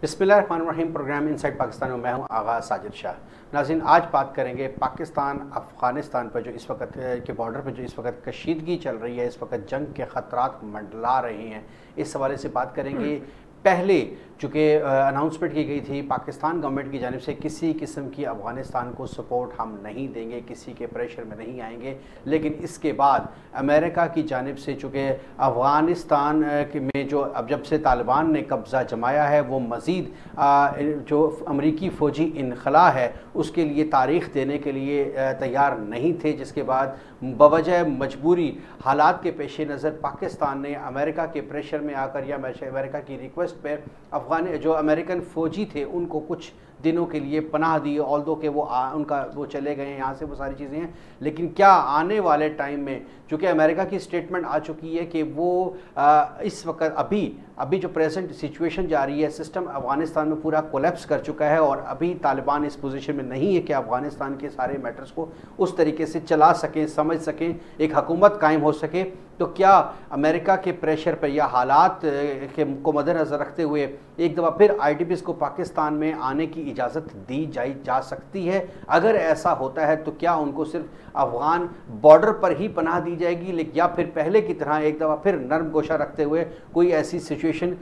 बिस्मिल्लाहिर्रहमानिर्रहीम। Programme inside Pakistan में मैं हूं आगा साजिद शाह। नाज़रीन, आज बात करेंगे पाकिस्तान अफ़गानिस्तान पर जो इस वक्त के बॉर्डर पर जो इस वक्त कशीदगी चल रही है, इस वक्त जंग के ख़तरात मंडला रहे हैं, इस हवाले से बात करेंगे। पहले चूँकि अनाउंसमेंट की गई थी पाकिस्तान गवर्नमेंट की जानिब से, किसी किस्म की अफ़गानिस्तान को सपोर्ट हम नहीं देंगे, किसी के प्रेशर में नहीं आएंगे। लेकिन इसके बाद अमेरिका की जानिब से चूँकि अफ़गानिस्तान में जो अब जब से तालिबान ने कब्ज़ा जमाया है, वो मज़ीद जो अमरीकी फ़ौजी इनखला है उसके लिए तारीख़ देने के लिए तैयार नहीं थे, जिसके बाद बवजह मजबूरी हालात के पेश नज़र पाकिस्तान ने अमेरिका के प्रेशर में आकर या अमेरिका की रिक्वेस्ट पर अफ़गान जो अमेरिकन फ़ौजी थे उनको कुछ दिनों के लिए पनाह दी। ऑल दो कि वो चले गए हैं यहाँ से, वो सारी चीज़ें हैं। लेकिन क्या आने वाले टाइम में, चूँकि अमेरिका की स्टेटमेंट आ चुकी है कि वो इस वक्त अभी जो प्रेजेंट सिचुएशन जा रही है, सिस्टम अफ़गानिस्तान में पूरा कोलैप्स कर चुका है और अभी तालिबान इस पोजीशन में नहीं है कि अफ़गानिस्तान के सारे मैटर्स को उस तरीके से चला सकें, समझ सकें, एक हुकूमत कायम हो सके। तो क्या अमेरिका के प्रेशर पर या हालात को मद्देनज़र रखते हुए एक दफ़ा फिर IDPs को पाकिस्तान में आने की इजाज़त दी जा सकती है? अगर ऐसा होता है तो क्या उनको सिर्फ अफ़गान बॉर्डर पर ही पनाह दी जाएगी, लेकिन या फिर पहले की तरह एक दफ़ा फिर नरम गोशा रखते हुए कोई ऐसी सिचुएशन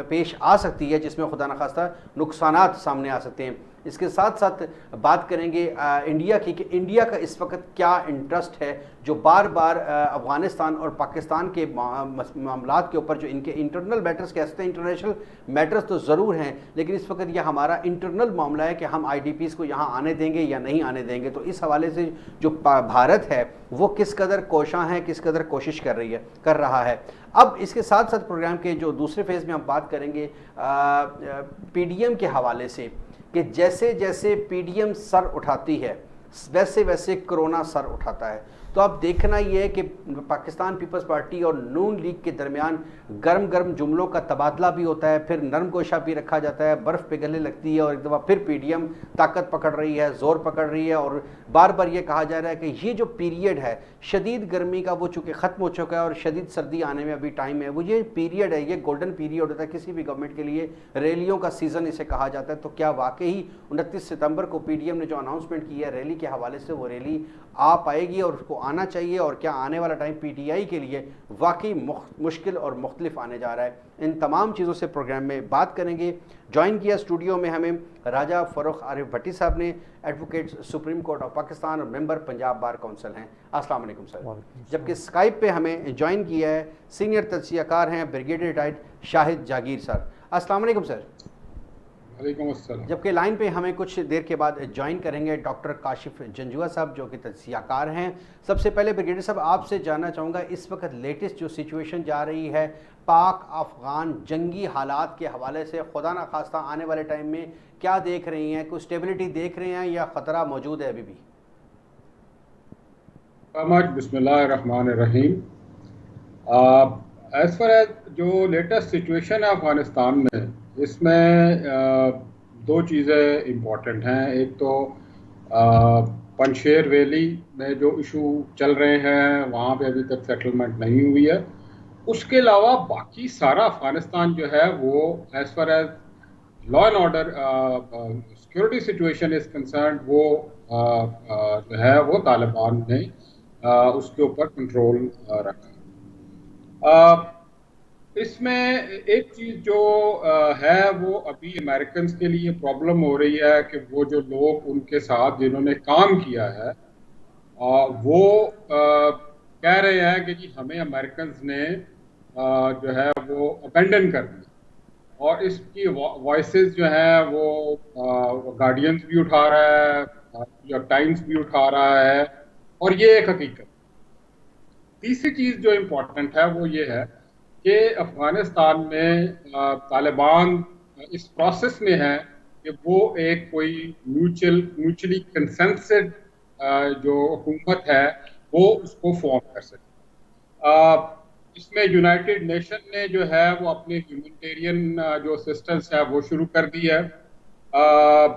पेश आ सकती है जिसमें खुदा न खास्ता नुकसानात सामने आ सकते हैं? इसके साथ साथ बात करेंगे इंडिया की कि इंडिया का इस वक्त क्या इंटरेस्ट है, जो बार बार अफ़गानिस्तान और पाकिस्तान के मामलात के ऊपर जो इनके इंटरनल मैटर्स कह सकते हैं, इंटरनेशनल मैटर्स तो ज़रूर हैं, लेकिन इस वक्त यह हमारा इंटरनल मामला है कि हम IDPs को यहाँ आने देंगे या नहीं आने देंगे। तो इस हवाले से जो भारत है वो किस कदर कोशां है, किस कदर कोशिश कर रहा है। अब इसके साथ साथ प्रोग्राम के जो दूसरे फेज़ में हम बात करेंगे PDM के हवाले से कि जैसे जैसे PDM सर उठाती है वैसे वैसे कोरोना सर उठाता है। तो अब देखना ये है कि पाकिस्तान पीपल्स पार्टी और नून लीग के दरमियान गर्म गर्म जुमलों का तबादला भी होता है, फिर नरम गोशा भी रखा जाता है, बर्फ़ पिघलने लगती है और एक दफ़ा फिर PDM ताकत पकड़ रही है, ज़ोर पकड़ रही है। और बार बार ये कहा जा रहा है कि ये जो पीरियड है शदीद गर्मी का, वो चूँकि ख़त्म हो चुका है और शदीद सर्दी आने में अभी टाइम है। वो ये पीरियड है, ये गोल्डन पीरियड होता है किसी भी गवर्नमेंट के लिए, रैलियों का सीज़न इसे कहा जाता है। तो क्या वाकई 29 सितंबर को PDM ने जो अनाउंसमेंट की है रैली के हवाले से, वो रैली आ पाएगी और उसको आना चाहिए? और क्या आने वाला टाइम PTI के लिए वाकई मुश्किल और मुख्तलिफ आने जा रहा है? इन तमाम चीज़ों से प्रोग्राम में बात करेंगे। ज्वाइन किया स्टूडियो में हमें राजा फ़ारूक आरिफ भट्टी साहब ने, advocate supreme court of Pakistan और मेंबर पंजाब बार काउंसिल हैं। अस्सलाम वालेकुम सर। जबकि स्काइप पे हमें ज्वाइन किया है सीनियर तज्ज़ियाकार हैं ब्रिगेडियर रिटायर्ड शाहिद जागीर सर। अस्सलाम वालेकुम सर। जबकि लाइन पे हमें कुछ देर के बाद ज्वाइन करेंगे डॉक्टर काशिफ जंजुआ साहब जो कि तज्ज़ियाकार हैं। सबसे पहले ब्रिगेडियर साहब आपसे जानना चाहूँगा, इस वक्त लेटेस्ट जो सिचुएशन जा रही है पाक अफ़गान जंगी हालात के हवाले से, खुदा न खास्ता आने वाले टाइम में क्या देख रही हैं? कुछ स्टेबिलिटी देख रहे हैं या ख़तरा मौजूद है अभी भी? बिस्मिल्लाहिर्रहमानिर्रहीम। एज फार एज जो लेटेस्ट सिचुएशन है अफ़गानिस्तान में, इसमें दो चीज़ें इम्पॉर्टेंट हैं। एक तो पंशेर वैली में जो इशू चल रहे हैं वहाँ पे अभी तक सेटलमेंट नहीं हुई है। उसके अलावा बाकी सारा अफ़गानिस्तान जो है वो as far as law and order security situation is concern, वो जो है वो तालिबान ने उसके ऊपर कंट्रोल रखा। इसमें एक चीज़ जो है वो अभी अमेरिकन के लिए प्रॉब्लम हो रही है कि वो जो लोग उनके साथ जिन्होंने काम किया है वो कह रहे हैं कि जी हमें अमेरिकन ने जो है वो अबेंडन कर दिया। और इसकी वॉइसेस जो है वो गार्डियंस भी उठा रहा है, न्यूयॉर्क टाइम्स भी उठा रहा है, और ये एक हकीकत। तीसरी चीज़ जो इम्पोर्टेंट है वो ये है कि अफ़गानिस्तान में तालिबान इस प्रोसेस में है कि वो एक कोई म्यूचुअली कंसेंसड जो हुकूमत है वो उसको फॉर्म कर सके। इसमें यूनाइटेड नेशन ने जो है वो अपने ह्यूमैनिटेरियन जो असिस्टेंस है वो शुरू कर दी है।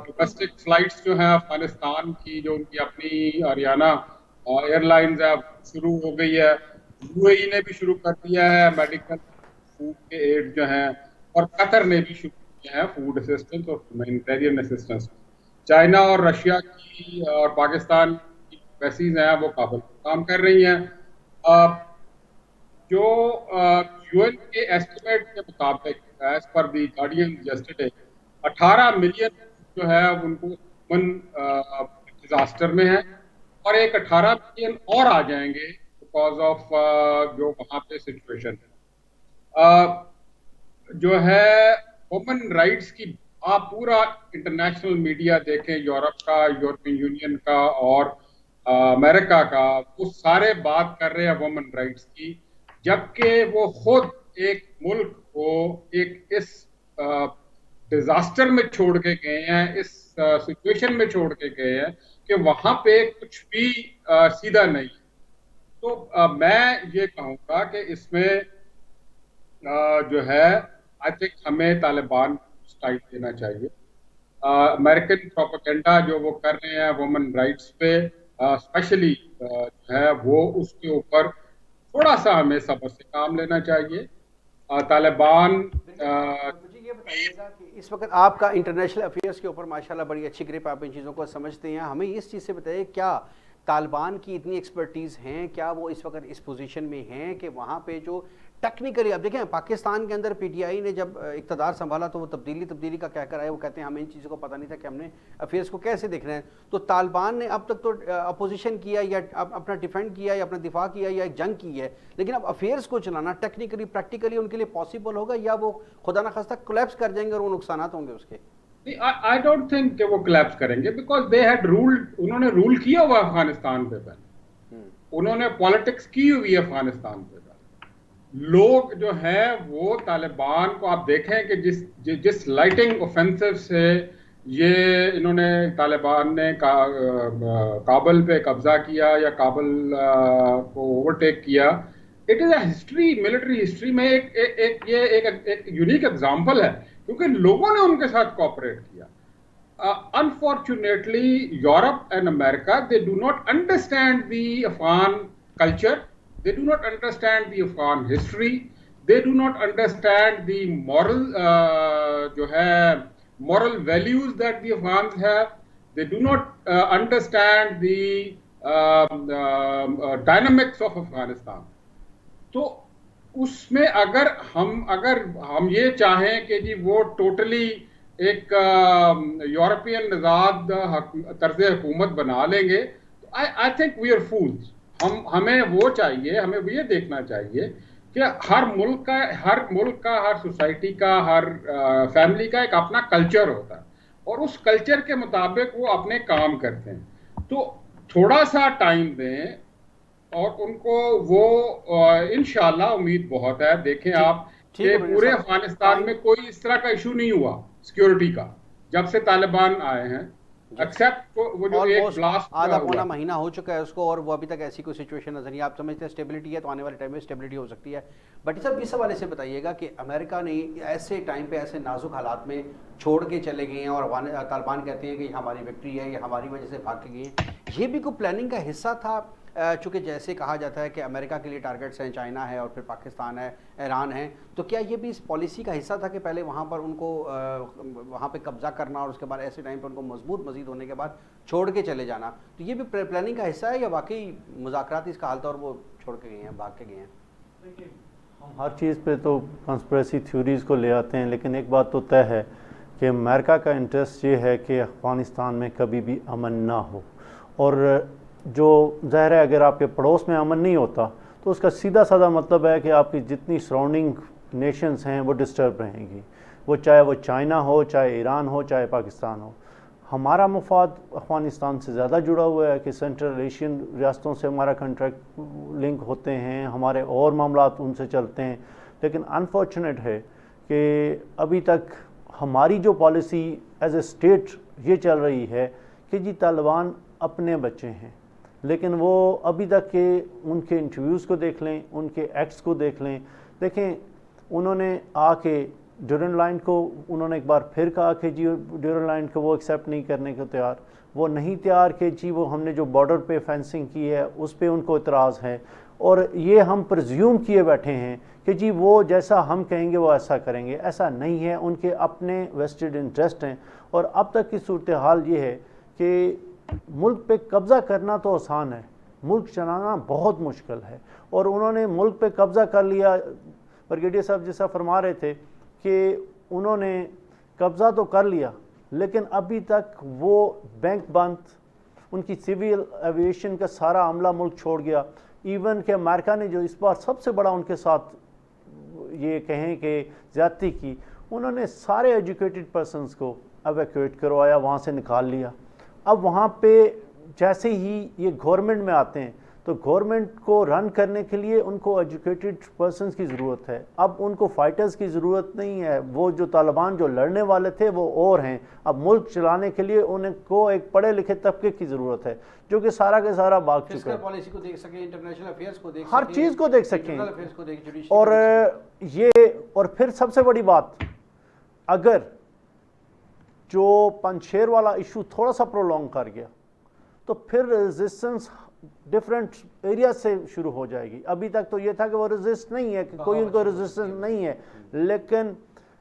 डोमेस्टिक फ्लाइट्स जो हैं अफ़गानिस्तान की, जो उनकी अपनी हरियाणा एयरलाइंस है शुरू हो गई है। UAE ने भी शुरू कर दिया है, मेडिकल फूड के एड जो हैं, और कतर ने भी शुरू किए हैं फूड असिस्टेंस और ह्यूमैनिटेरियन असिस्टेंस। चाइना और रशिया की और पाकिस्तान की एम्बेसीज हैं वो काबुल में काम कर रही हैं। जो यूएन के एस्टिमेट के मुताबिक एज पर दी गार्डियन यस्टरडे 18 मिलियन जो है उनको ह्यूमन डिजास्टर में है, और एक 18 मिलियन और आ जाएंगे बिकॉज ऑफ जो वहां पे सिचुएशन है। जो है ह्यूमन राइट्स की, आप पूरा इंटरनेशनल मीडिया देखें, यूरोप का, यूरोपियन यूनियन का और अमेरिका का, वो सारे बात कर रहे हैं वुमेन राइट्स की, जबकि वो खुद एक मुल्क को एक इस डिजास्टर में छोड़ के गए हैं, इस सिचुएशन में छोड़ के गए हैं कि वहां पे कुछ भी सीधा नहीं। तो मैं ये कहूंगा कि इसमें जो है आई थिंक हमें तालिबान स्टाइल देना चाहिए। अमेरिकन प्रोपेगेंडा जो वो कर रहे हैं वुमेन राइट्स पे स्पेशली है, वो उसके ऊपर थोड़ा सा हमें सब्र से काम लेना चाहिए। तालिबान मुझे ये बताइएगा कि इस वक्त आपका इंटरनेशनल अफेयर्स के ऊपर माशाल्लाह बड़ी अच्छी ग्रिप, आप इन चीज़ों को समझते हैं। हमें इस चीज़ से बताइए, क्या तालिबान की इतनी एक्सपर्टीज़ हैं, क्या वो इस वक्त इस पोजीशन में हैं कि वहाँ पे जो टेक्निकली, अब देखें पाकिस्तान के अंदर पीटीआई ने जब इक़्तिदार संभाला तो वो तब्दीली का क्या कराया, वो कहते हैं हमें इन चीज़ों को पता नहीं था कि हमने अफेयर्स को कैसे देखना है। तो तालिबान ने अब तक तो अपोजिशन किया या अपना डिफेंड किया या अपना दिफा किया या एक जंग की है, लेकिन अब अफेयर्स को चलाना टेक्निकली प्रैक्टिकली उनके लिए पॉसिबल होगा या वो खुदा न खास्ता कोलैप्स कर जाएंगे और वो नुकसान होंगे उसके? आई डोंट थिंक कि वो कोलैप्स करेंगे, बिकॉज दे हैड रूल्ड, उन्होंने रूल किया हुआ अफगानिस्तान पे पहले, उन्होंने पॉलिटिक्स की हुई है अफगानिस्तान पे। लोग जो है वो तालिबान को आप देखें कि जिस लाइटिंग ऑफेंसिव से ये इन्होंने तालिबान ने काबुल पे कब्जा किया या काबुल को ओवरटेक किया, it is a history, military history में एक यूनिक एग्जांपल है, क्योंकि लोगों ने उनके साथ कोऑपरेट किया। Unfortunately, Europe and America, they do not understand the Afghan culture. They do not understand the Afghan history. They do not understand the जो है moral values that the Afghans have. They do not understand the dynamics of Afghanistan. तो उसमें अगर हम ये चाहें कि जी वो टोटली एक यूरोपियन निजाद तर्ज हुकूमत बना लेंगे, तो I think we are fools. हमें वो चाहिए, हमें ये देखना चाहिए कि हर मुल्क का, हर सोसाइटी का, हर फैमिली का एक अपना कल्चर होता है, और उस कल्चर के मुताबिक वो अपने काम करते हैं। तो थोड़ा सा टाइम दें और उनको वो इंशाल्लाह, उम्मीद बहुत है। देखें आप कि पूरे अफगानिस्तान में कोई इस तरह का इशू नहीं हुआ सिक्योरिटी का जब से तालिबान आए हैं, एक्सेप्ट वो जो एक ब्लास्ट आधा पौना महीना हो चुका है उसको, और वो अभी तक ऐसी कोई सिचुएशन नजर नहीं। आप समझते हैं स्टेबिलिटी है, तो आने वाले टाइम में स्टेबिलिटी हो सकती है। बट सब इस हवाले से बताइएगा कि अमेरिका ने ऐसे टाइम पे ऐसे नाजुक हालात में छोड़ के चले गए हैं, और तालिबान कहते हैं कि हमारी विक्ट्री है, ये हमारी वजह से भाग के गए हैं। ये भी कोई प्लानिंग का हिस्सा था? चूँकि जैसे कहा जाता है कि अमेरिका के लिए टारगेट्स हैं चाइना है और फिर पाकिस्तान है, ईरान है, तो क्या ये भी इस पॉलिसी का हिस्सा था कि पहले वहाँ पर उनको वहाँ पे कब्जा करना और उसके बाद ऐसे टाइम पर उनको मजबूत मजीद होने के बाद छोड़ के चले जाना? तो ये भी प्लानिंग का हिस्सा है या वाकई मुज़ाकरात इसका हाल था और वो छोड़ के गए हैं, भाग के गए हैं? हम हर चीज़ पे तो कंस्पिरेसी थ्योरीज़ को ले आते हैं, लेकिन एक बात तो तय है कि अमेरिका का इंटरेस्ट ये है कि अफ़गानिस्तान में कभी भी अमन ना हो। और जो ज़ाहिर है, अगर आपके पड़ोस में अमन नहीं होता तो उसका सीधा साधा मतलब है कि आपकी जितनी सराउंडिंग नेशंस हैं वो डिस्टर्ब रहेंगी, वो चाहे वो चाइना हो, चाहे ईरान हो, चाहे पाकिस्तान हो। हमारा मुफाद अफ़गानिस्तान से ज़्यादा जुड़ा हुआ है कि सेंट्रल एशियन रियासतों से हमारा कंट्रैक्ट लिंक होते हैं, हमारे और मामलात उनसे चलते हैं। लेकिन अनफॉर्चुनेट है कि अभी तक हमारी जो पॉलिसी एज ए स्टेट ये चल रही है कि जी तालिबान अपने बच्चे हैं, लेकिन वो अभी तक के उनके इंटरव्यूज़ को देख लें, उनके एक्ट्स को देख लें। देखें, उन्होंने आके ड्यूरन लाइन को उन्होंने एक बार फिर कहा कि जी ड्यूरन लाइन को वो एक्सेप्ट नहीं करने को तैयार, वो नहीं तैयार कि जी वो हमने जो बॉर्डर पे फेंसिंग की है उस पे उनको इतराज़ है। और ये हम प्रज्यूम किए बैठे हैं कि जी वो जैसा हम कहेंगे वो ऐसा करेंगे। ऐसा नहीं है, उनके अपने वेस्टेड इंटरेस्ट हैं। और अब तक की सूरत हाल ये है कि मुल्क पे कब्ज़ा करना तो आसान है, मुल्क चलाना बहुत मुश्किल है। और उन्होंने मुल्क पे कब्ज़ा कर लिया। ब्रिगेडियर साहब जैसा फरमा रहे थे कि उन्होंने कब्ज़ा तो कर लिया, लेकिन अभी तक वो बैंक बंद, उनकी सिविल एविएशन का सारा अमला मुल्क छोड़ गया। इवन कि अमेरिका ने जो इस बार सबसे बड़ा उनके साथ ये कहें कि ज़्यादती की, उन्होंने सारे एजुकेटेड पर्सनस को एवैक्यूएट करवाया, वहाँ से निकाल लिया। अब वहाँ पे जैसे ही ये गवर्नमेंट में आते हैं तो गवर्नमेंट को रन करने के लिए उनको एजुकेटेड पर्सनस की ज़रूरत है। अब उनको फाइटर्स की ज़रूरत नहीं है। वो जो तालिबान जो लड़ने वाले थे वो और हैं। अब मुल्क चलाने के लिए उनको एक पढ़े लिखे तबके की ज़रूरत है जो कि सारा के सारा भाग चुका है। पॉलिसी को देख सके, इंटरनेशनल अफेयर्स को देख हर सके, चीज़ को देख सकें। अफेयर्स को देख, और ये और फिर सबसे बड़ी बात, अगर जो पंजशेर वाला इशू थोड़ा सा प्रोलॉन्ग कर गया तो फिर रेजिस्टेंस डिफरेंट एरिया से शुरू हो जाएगी। अभी तक तो ये था कि वो रेजिस्ट नहीं है, कि कोई उनको रेजिस्टेंस नहीं है। लेकिन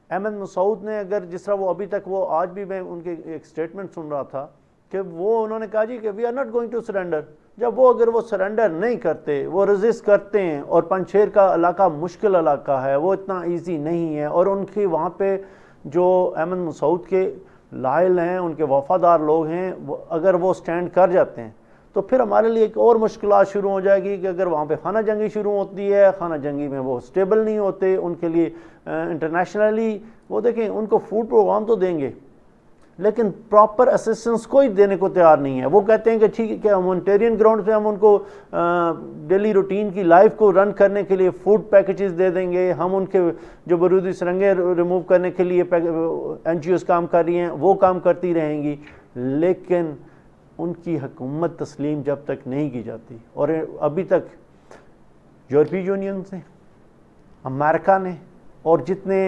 अहमद मसूद ने, अगर जिस तरह वो अभी तक, वो आज भी मैं उनके एक स्टेटमेंट सुन रहा था कि वो उन्होंने कहा जी कि we are not going to surrender. जब वो अगर वो सरेंडर नहीं करते, वो रेजिस्ट करते हैं, और पंजशेर का इलाका मुश्किल इलाका है, वो इतना ईजी नहीं है, और उनकी वहाँ पे जो अहमद मसूद के लायल हैं, उनके वफादार लोग हैं, अगर वो स्टैंड कर जाते हैं तो फिर हमारे लिए एक और मुश्किलात शुरू हो जाएगी कि अगर वहाँ पे खाना जंगी शुरू होती है, खाना जंगी में वो स्टेबल नहीं होते, उनके लिए इंटरनेशनली वो देखें, उनको फूड प्रोग्राम तो देंगे लेकिन प्रॉपर असिस्टेंस कोई देने को तैयार नहीं है। वो कहते हैं कि ठीक है, क्या ह्यूमैनिटेरियन ग्राउंड पे हम उनको डेली रूटीन की लाइफ को रन करने के लिए फूड पैकेजेस दे देंगे, हम उनके जो बारूदी सुरंगें रिमूव करने के लिए NGOs काम कर रही हैं वो काम करती रहेंगी, लेकिन उनकी हुकूमत तस्लीम जब तक नहीं की जाती। और अभी तक यूरोपीय यूनियन ने, अमेरिका ने और जितने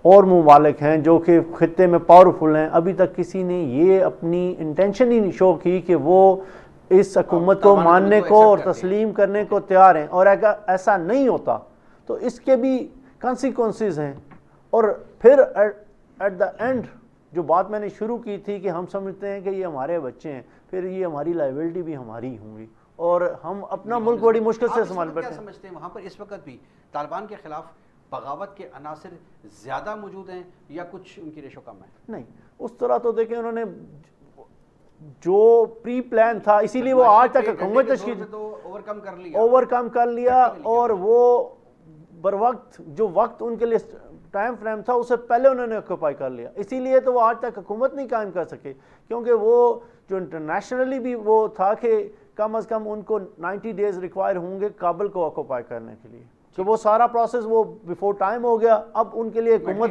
और ममालिक हैं जो कि खित्ते में पावरफुल हैं, अभी तक किसी ने ये अपनी इंटेंशन ही नहीं शो की कि वो इस हुकूमत को मानने को और तस्लीम करने को तैयार हैं। और अगर ऐसा नहीं होता तो इसके भी कॉन्सिक्वेंसेस हैं। और फिर एट द एंड जो बात मैंने शुरू की थी कि हम समझते हैं कि ये हमारे बच्चे हैं, फिर ये हमारी लाइबिलिटी भी हमारी होंगी और हम अपना मुल्क बड़ी मुश्किल से संभाल बैठे हैं। समझते हैं वहाँ पर इस वक्त भी तालिबान के खिलाफ बगावत के अनासर ज़्यादा मौजूद हैं या कुछ उनकी रेशो कम है? नहीं, उस तरह तो देखें, उन्होंने जो प्री प्लान था, इसीलिए वो आज तक हुकूमत तश्कील ओवरकम कर लिया और वो बर वक्त जो वक्त उनके लिए टाइम फ्रेम था उससे पहले उन्होंने ऑक्यूपाई कर लिया। इसीलिए तो वो आज तक हुकूमत नहीं कायम कर सके, क्योंकि वो जो इंटरनेशनली भी वो था कि कम अज़ कम उनको 90 डेज रिक्वायर होंगे काबुल को ऑक्यूपाई करने के लिए। तो वो सारा प्रोसेस वो बिफोर टाइम हो गया। अब उनके लिए हुकूमत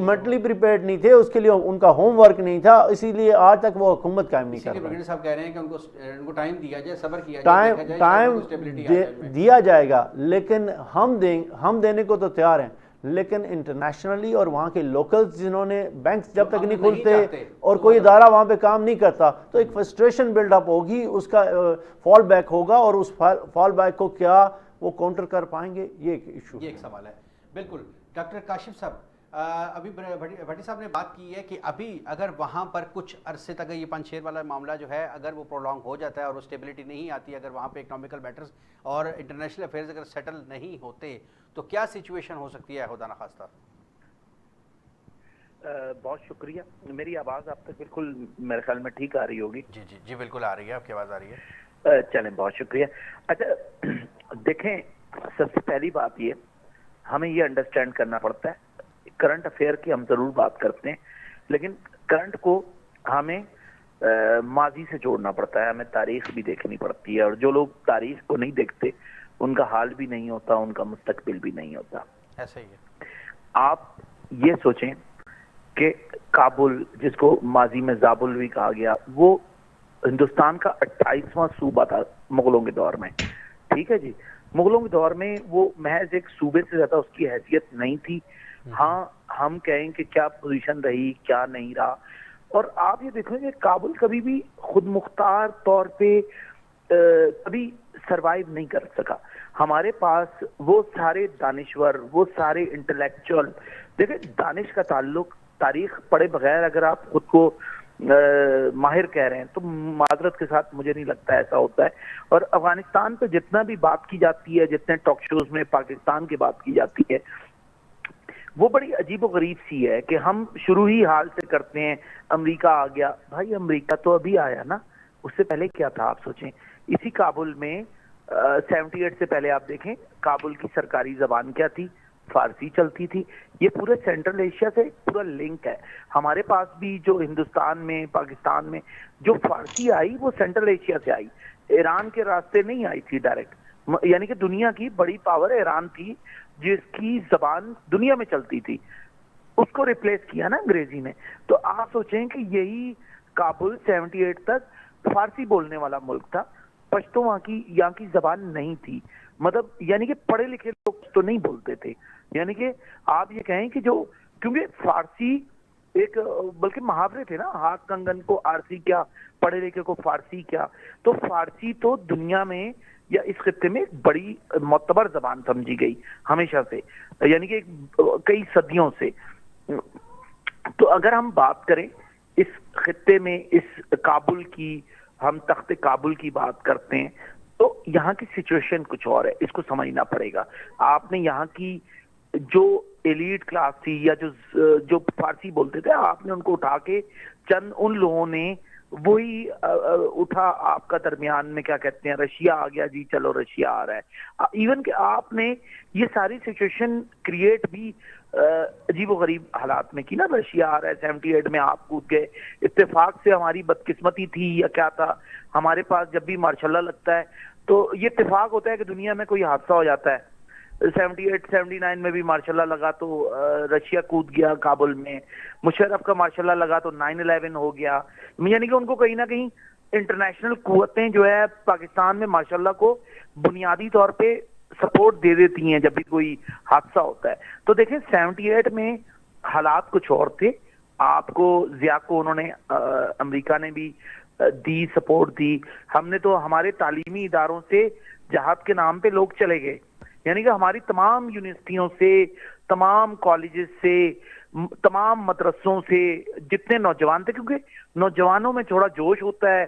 मेंटली प्रिपेयर्ड नहीं थे, उसके लिए उनका होमवर्क नहीं था, इसीलिए आज तक वो हुकूमत कायम नहीं कर रहे। ब्रिगेडियर साहब कह रहे हैं कि उनको टाइम दिया जाए, सब्र किया जाए, टाइम दिया जाएगा, लेकिन हम देने को तो तैयार हैं, लेकिन इंटरनेशनली और वहाँ के लोकल्स जिन्होंने बैंक्स जब तक नहीं खुलते और कोई इदारा वहाँ पे काम नहीं करता तो एक फ्रस्ट्रेशन बिल्डअप होगी, उसका फॉल बैक होगा और उस फॉल बैक को क्या वो काउंटर कर पाएंगे, ये एक इशू, ये एक सवाल है। बिल्कुल। डॉक्टर काशिफ साहब, अभी भट्टी साहब ने बात की है कि अभी अगर वहाँ पर कुछ अरसे तक ये पंजशेर वाला मामला जो है अगर वो प्रोलॉन्ग हो जाता है और वो स्टेबिलिटी नहीं आती, अगर वहाँ पे इकोनॉमिकल मैटर्स और इंटरनेशनल अफेयर्स अगर सेटल नहीं होते तो क्या सिचुएशन हो सकती है खुदा न खास्ता? बहुत शुक्रिया। मेरी आवाज़ आप तक बिल्कुल मेरे ख्याल में ठीक आ रही होगी? जी जी जी बिल्कुल आ रही है, आपकी आवाज़ आ रही है। चलें, बहुत शुक्रिया। अच्छा देखें, सबसे पहली बात ये, हमें ये अंडरस्टैंड करना पड़ता है, करंट अफेयर की हम जरूर बात करते हैं, लेकिन करंट को हमें माजी से जोड़ना पड़ता है, हमें तारीख भी देखनी पड़ती है, और जो लोग तारीख को नहीं देखते उनका हाल भी नहीं होता, उनका मुस्तकबिल भी नहीं होता। ऐसा ही है। आप ये सोचें कि काबुल, जिसको माजी में जाबुल भी कहा गया, वो हिंदुस्तान का 28वां सूबा था मुगलों के दौर में। ठीक है जी, मुगलों के दौर में वो महज एक सूबे से ज्यादा उसकी हैसियत नहीं थी। हाँ, हम कहें कि क्या पोजीशन रही, क्या नहीं रहा। और आप ये देखेंगे काबुल कभी भी खुद मुख्तार तौर पे कभी सरवाइव नहीं कर सका। हमारे पास वो सारे दानिश्वर, वो सारे इंटेलेक्चुअल, देखिए दानिश का ताल्लुक तारीख पढ़े बगैर अगर आप खुद को माहिर कह रहे हैं तो माजरत के साथ मुझे नहीं लगता ऐसा होता है। और अफगानिस्तान पे जितना भी बात की जाती है, जितने टॉक शोज में पाकिस्तान की बात की जाती है, वो बड़ी अजीब गरीब सी है कि हम शुरू ही हाल से करते हैं, अमेरिका आ गया। भाई अमेरिका तो अभी आया ना, उससे पहले क्या था आप सोचें। इसी काबुल में 78 से पहले आप देखें काबुल की सरकारी जबान क्या थी, फारसी चलती थी। ये पूरे सेंट्रल एशिया से पूरा लिंक है। हमारे पास भी जो हिंदुस्तान में, पाकिस्तान में जो फारसी आई वो सेंट्रल एशिया से आई, ईरान के रास्ते नहीं आई थी डायरेक्ट। यानी कि दुनिया की बड़ी पावर ईरान थी जिसकी जबान दुनिया में चलती थी, उसको रिप्लेस किया ना अंग्रेजी ने। तो आप सोचें कि यही काबुल 78 तक फारसी बोलने वाला मुल्क था, पश्तो यहाँ की जबान नहीं थी। मतलब यानी कि पढ़े लिखे लोग तो नहीं बोलते थे। यानी कि आप ये कहें कि जो, क्योंकि फारसी एक, बल्कि मुहावरे थे ना, हाथ कंगन को आरसी क्या, पढ़े लिखे को फारसी क्या। तो फारसी तो दुनिया में या इस खित्ते में एक बड़ी मोतबर जबान समझी गई हमेशा से, यानी कि कई सदियों से। तो अगर हम बात करें इस खित्ते में, इस काबुल की, हम तख्ते काबुल की बात करते हैं, तो यहाँ की सिचुएशन कुछ और है, इसको समझना पड़ेगा। आपने यहाँ की जो एलीट क्लास थी या जो फारसी बोलते थे, आपने उनको उठा के चंद उन लोगों ने वही उठा आपका दरमियान में क्या कहते हैं, रशिया आ गया जी, चलो रशिया आ रहा है। इवन कि आपने ये सारी सिचुएशन क्रिएट भी अजीब गरीब हालात में की ना, रशिया आ रहा है 78 में आप कूद गए। इत्तेफाक से हमारी बदकिस्मती थी या क्या था, हमारे पास जब भी मार्शल्लाह लगता है तो ये इत्तेफाक होता है कि दुनिया में कोई हादसा हो जाता है। 78 79 में भी मार्शल्लाह लगा तो रशिया कूद गया काबुल में। मुशर्रफ का मार्शल्लाह लगा तो 9/11 हो गया। यानी कि उनको कहीं ना कहीं इंटरनेशनल कुव्वतें जो है पाकिस्तान में मार्शल्लाह को बुनियादी तौर पे सपोर्ट दे देती हैं जब भी कोई हादसा होता है। तो देखें 78 में हालात कुछ और थे। आपको जिया को उन्होंने अमेरिका ने भी दी, सपोर्ट दी। हमने तो हमारे तालीमी इदारों से जहाद के नाम पे लोग चले गए, यानी कि हमारी तमाम यूनिवर्सिटियों से, तमाम कॉलेजेस से, तमाम मदरसों से जितने नौजवान थे, क्योंकि नौजवानों में थोड़ा जोश होता है,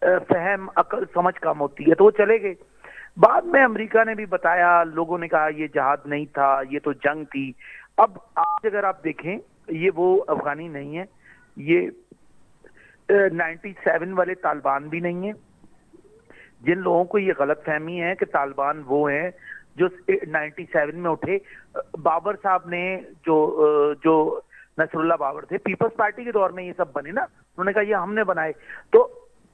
फहम अकल समझ कम होती है, तो वो चले गए। बाद में अमेरिका ने भी बताया, लोगों ने कहा ये जहाद नहीं था, ये तो जंग थी। अब आज अगर आप देखें, ये वो अफगानी नहीं है, ये 97 वाले तालिबान भी नहीं है। जिन लोगों को ये गलत फहमी है कि तालिबान वो हैं जो 97 में उठे, बाबर साहब ने जो नसरुल्लाह बाबर थे, पीपल्स पार्टी के दौर में ये सब बने ना, उन्होंने कहा ये हमने बनाए, तो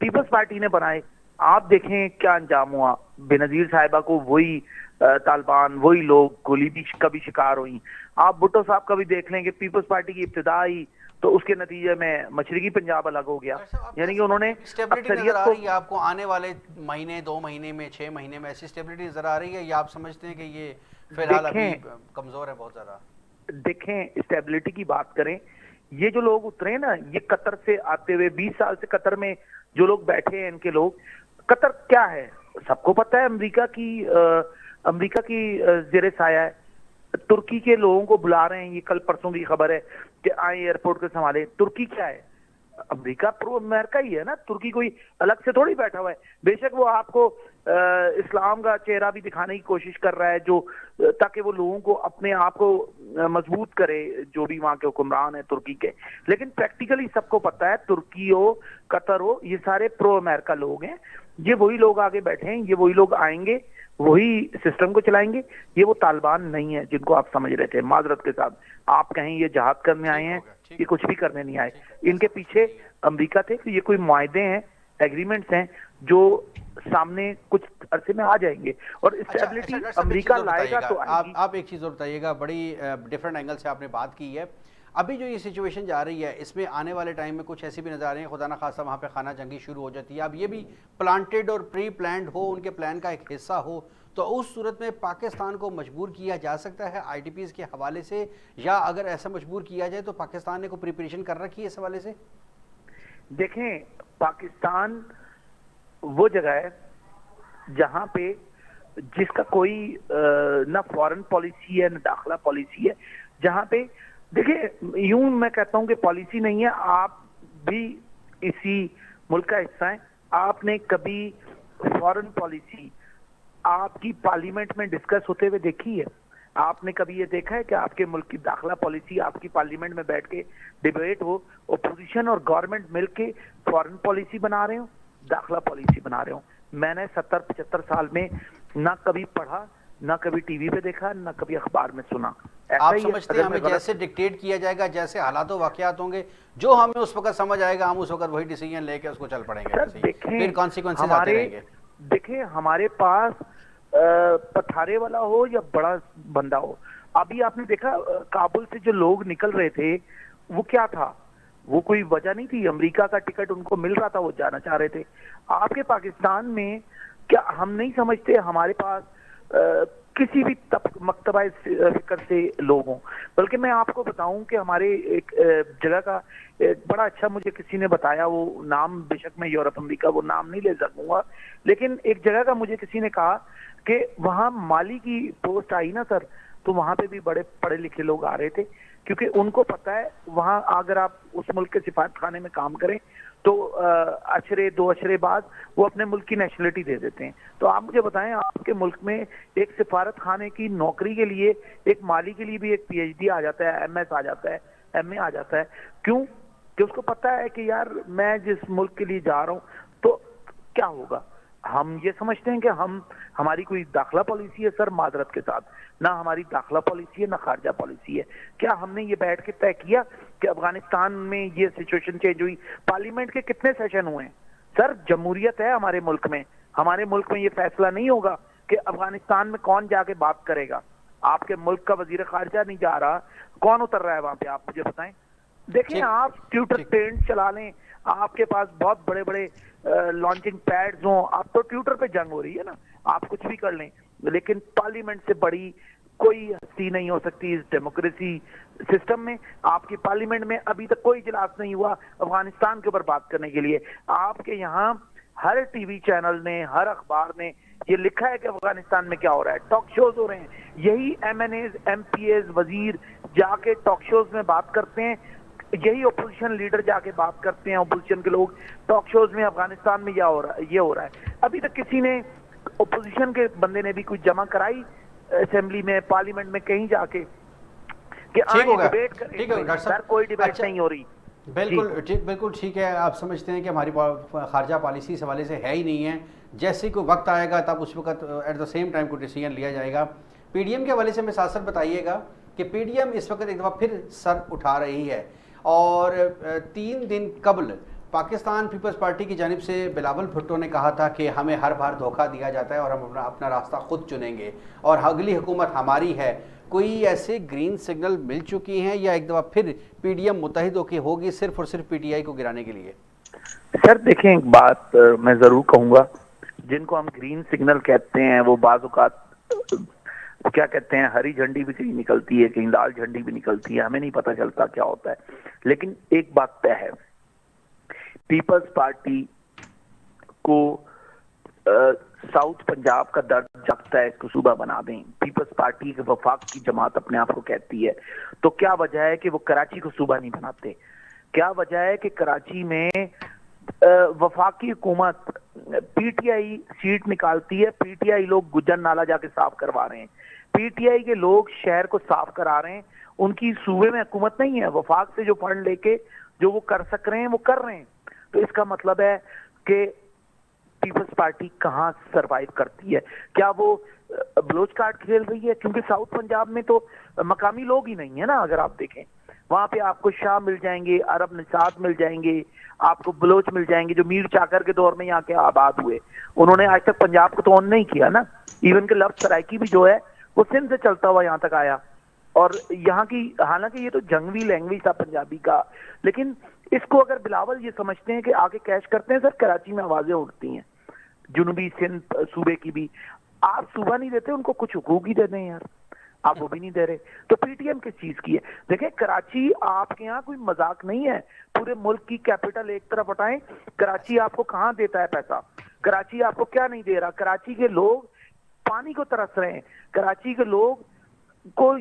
पीपल्स पार्टी ने बनाए। आप देखें क्या अंजाम हुआ, बेनजीर साहिबा को वही तालिबान, वही लोग गोली भी कभी शिकार हुई। आप भुट्टो साहब का भी देख लें कि पीपल्स पार्टी की इब्तिदा आई तो उसके नतीजे में मशरकी पंजाब अलग हो गया। यानी कि उन्होंने स्टेबिलिटी नजर आ रही है आपको आने वाले महीने, 2 महीने में, 6 महीने में ऐसी स्टेबिलिटी नजर आ रही है, या आप समझते हैं कि ये फिलहाल अभी कमजोर है बहुत ज्यादा? देखें स्टेबिलिटी की बात करें, ये जो लोग उतरे ना, ये कतर से आते हुए 20 साल से कतर में जो लोग बैठे हैं, इनके लोग, कतर क्या है सबको पता है, अमेरिका की जेरे साया है। तुर्की के लोगों को बुला रहे हैं, ये कल परसों की खबर है कि आए एयरपोर्ट के संभाले। तुर्की क्या है, अमेरिका प्रो अमेरिका ही है ना, तुर्की कोई अलग से थोड़ी बैठा हुआ है। बेशक वो आपको इस्लाम का चेहरा भी दिखाने की कोशिश कर रहा है, जो ताकि वो लोगों को अपने आप को मजबूत करे, जो भी वहां के हुक्मरान है तुर्की के। लेकिन प्रैक्टिकली सबको पता है, तुर्की हो, कतर हो, ये सारे प्रो अमेरिका लोग हैं। ये वही लोग आगे बैठे हैं, ये वही लोग आएंगे, वही सिस्टम को चलाएंगे। ये वो तालिबान नहीं है जिनको आप समझ रहे थे। माजरत के साथ आप कहें ये जहाद करने आए हैं, ये कुछ भी करने नहीं आए। इनके पीछे अमेरिका थे, ये कोई मुआहदे हैं, एग्रीमेंट्स हैं जो सामने कुछ अरसे में आ जाएंगे। और स्टेबिलिटी अमेरिका लाएगा तो आप एक चीज़ और बताइएगा, बड़ी डिफरेंट एंगल से आपने बात की है। अभी जो ये सिचुएशन जा रही है, इसमें आने वाले टाइम में कुछ ऐसी भी नजर आ रही है, खुदा ना खासा वहाँ पे खाना जंगी शुरू हो जाती है। अब ये भी प्लांटेड और प्री प्लान्ड हो, उनके प्लान का एक हिस्सा हो, तो उस सूरत में पाकिस्तान को मजबूर किया जा सकता है IDPs के हवाले से, या अगर ऐसा मजबूर किया जाए तो पाकिस्तान ने कोई प्रिपरेशन कर रखी है इस हवाले से? देखें, पाकिस्तान वो जगह है जहां पे जिसका कोई ना फॉरेन पॉलिसी है ना दाखिला पॉलिसी है, जहां पे देखिए यूं मैं कहता हूं कि पॉलिसी नहीं है, आप भी इसी मुल्क का हिस्सा है, आपने कभी फॉरेन पॉलिसी आपकी पार्लियामेंट में डिस्कस होते हुए देखी है? आपने कभी ये देखा है कि आपके मुल्क की दाखिला पॉलिसी आपकी पार्लियामेंट में बैठ के डिबेट हो, ओपोजिशन और गवर्नमेंट मिलके फॉरेन पॉलिसी बना रहे हो, दाखिला पॉलिसी बना रहे हो? मैंने 70-75 साल में ना कभी पढ़ा, ना कभी टीवी पे देखा, ना कभी अखबार में सुना। आप समझते हैं हमें जैसे डिक्टेट किया जाएगा, जैसे हालात वाकयात होंगे, जो हमें उस वक्त समझ आएगा हम उस वक्त वही डिसीजन लेके उसको चल पड़ेंगे, फिर कॉन्सिक्वेंसेस आते रहेंगे? देखिए हमारे पास पथारे वाला हो या बड़ा बंदा हो, अभी आपने देखा काबुल से जो लोग निकल रहे थे वो क्या था? वो कोई वजह नहीं थी, अमेरिका का टिकट उनको मिल रहा था, वो जाना चाह रहे थे। आपके पाकिस्तान में क्या हम नहीं समझते हमारे पास किसी भी मकतबा फिक्र से लोग हों? बल्कि मैं आपको बताऊं कि हमारे एक जगह का बड़ा अच्छा मुझे किसी ने बताया, वो नाम बेशक मैं यूरोप अमेरिका वो नाम नहीं ले सकूंगा, लेकिन एक जगह का मुझे किसी ने कहा कि वहां माली की पोस्ट आई ना सर, तो वहां पे भी बड़े पढ़े लिखे लोग आ रहे थे, क्योंकि उनको पता है वहां अगर आप उस मुल्क के सिफारत खाने में काम करें तो अशरे 2 अशरे बाद वो अपने मुल्क की नेशनलिटी दे देते हैं। तो आप मुझे बताएं, आपके मुल्क में एक सिफारत खाने की नौकरी के लिए एक माली के लिए भी एक पीएचडी आ जाता है, एमएस आ जाता है, एमए आ जाता है। क्यों? कि उसको पता है कि यार मैं जिस मुल्क के लिए जा रहा हूं तो क्या होगा। हम ये समझते हैं कि हमारी कोई दाखिला पॉलिसी है सर, माजरत के साथ, ना हमारी दाखिला पॉलिसी है ना खारजा पॉलिसी है। क्या हमने ये बैठ के तय किया कि अफगानिस्तान में ये सिचुएशन चेंज हुई? पार्लियामेंट के कितने सेशन हुए हैं सर? जमहूरियत है हमारे मुल्क में, हमारे मुल्क में ये फैसला नहीं होगा कि अफगानिस्तान में कौन जाके बात करेगा। आपके मुल्क का वजीर खारजा नहीं जा रहा, कौन उतर रहा है वहां पे, आप मुझे बताएं। देखिए आप ट्विटर पेंट चला लें, आपके पास बहुत बड़े बड़े लॉन्चिंग पैड्स हों, आप तो ट्विटर पे जंग हो रही है ना, आप कुछ भी कर लें, लेकिन पार्लियामेंट से बड़ी कोई हस्ती नहीं हो सकती इस डेमोक्रेसी सिस्टम में। आपकी पार्लियामेंट में अभी तक कोई इजलास नहीं हुआ अफगानिस्तान के ऊपर बात करने के लिए। आपके यहाँ हर टीवी चैनल ने, हर अखबार ने ये लिखा है कि अफगानिस्तान में क्या हो रहा है, टॉक शोज हो रहे हैं, यही एमएनएज एमपीएज वजीर जाके टॉक शोज में बात करते हैं, यही ओपोजिशन लीडर जाके बात करते हैं, ओपोजिशन के लोग टॉक शोज में अफगानिस्तान में ये हो रहा है। अभी तक किसी ने ओपोजिशन के बंदे ने भी कुछ जमा कराई असेंबली में, पार्लियामेंट में, कहीं जाके कि डिबेट करें? सर कोई डिबेट नहीं हो रही। बिल्कुल ठीक है। आप समझते हैं कि हमारी खारजा पॉलिसी इस हवाले से है ही नहीं है, जैसे कोई वक्त आएगा तब उस वक्त एट द सेम टाइम कोई डिसीजन लिया जाएगा। पीडीएम के हवाले से मैं साथ साथ बताइएगा कि पीडीएम इस वक्त एक दफ़ा फिर सर उठा रही है, और 3 दिन कबल पाकिस्तान पीपल्स पार्टी की जानिब से बिलावल भुट्टो ने कहा था कि हमें हर बार धोखा दिया जाता है और हम अपना रास्ता खुद चुनेंगे और अगली हुकूमत हमारी है। कोई ऐसे ग्रीन सिग्नल मिल चुकी हैं या एक दफ़ा फिर पीडीएम मुत्तहिद होकर होगी सिर्फ और सिर्फ पीटीआई को गिराने के लिए? सर देखें, एक बात मैं जरूर कहूँगा, जिनको हम ग्रीन सिग्नल कहते हैं वो बाज़ औक़ात क्या कहते हैं, हरी झंडी भी कहीं निकलती है, कहीं लाल झंडी भी निकलती है, हमें नहीं पता चलता क्या होता है। लेकिन एक बात तय है, पीपल्स पार्टी को साउथ पंजाब का दर्द जगता है, इसको सूबा बना दें। पीपल्स पार्टी के वफाक की जमात अपने आप को कहती है, तो क्या वजह है कि वो कराची को सूबा नहीं बनाते? क्या वजह है कि कराची में वफाकी हुकूमत पीटीआई सीट निकालती है, पीटीआई लोग गुजर नाला जाके साफ करवा रहे हैं, पीटीआई के लोग शहर को साफ करा रहे हैं, उनकी सूबे में हुकूमत नहीं है, वफाक से जो फंड लेके जो वो कर सक रहे हैं वो कर रहे हैं। तो इसका मतलब है कि पीपल्स पार्टी कहां सरवाइव करती है? क्या वो बलोच कार्ड खेल रही है? क्योंकि साउथ पंजाब में तो मकामी लोग ही नहीं है ना। अगर आप देखें वहां पे आपको शाह मिल जाएंगे, अरब निषाद मिल जाएंगे, आपको बलोच मिल जाएंगे जो मीर चाकर के दौर में यहाँ के आबाद हुए। उन्होंने आज तक पंजाब को तो ऑन नहीं किया ना। इवन के लफ्ज सराइकी भी जो है वो सिंध से चलता हुआ यहाँ तक आया, और यहाँ की, हालांकि ये तो जंगवी लैंग्वेज था पंजाबी का, लेकिन इसको अगर बिलावल ये समझते हैं कि आगे कैश करते हैं, सर कराची में आवाजें उठती हैं, जुनूबी सिंध सूबे की भी। आप सूबा नहीं देते उनको, कुछ हुकूक ही दे दें यार, आप वो भी नहीं दे रहे। तो पीटीएम किस चीज की है? देखिए कराची आपके यहाँ कोई मजाक नहीं है, पूरे मुल्क की कैपिटल एक तरफ हटाएं, कराची आपको कहाँ देता है पैसा? कराची आपको क्या नहीं दे रहा? कराची के लोग पानी को तरस रहे हैं। कराची के लोग को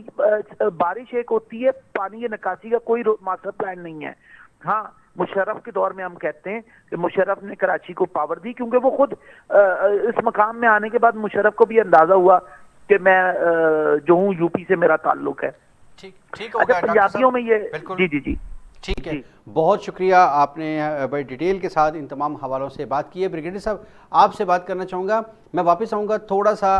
बारिश एक होती है, पानी की निकासी का कोई मास्टर प्लान नहीं है। हाँ, मुशर्रफ के दौर में हम कहते हैं कि मुशर्रफ ने कराची को पावर दी, क्योंकि वो खुद इस मकाम में आने के बाद मुशर्रफ को भी अंदाजा हुआ कि मैं जो हूँ यूपी से मेरा ताल्लुक है। ठीक ठीक हो गया डॉक्टर पंजाबियों में ये बिल्कुल जी जी जी ठीक है। बहुत शुक्रिया, आपने बड़ी डिटेल के साथ इन तमाम हवालों से बात की है। ब्रिगेडियर साहब, आपसे बात करना चाहूँगा, मैं वापस आऊँगा थोड़ा सा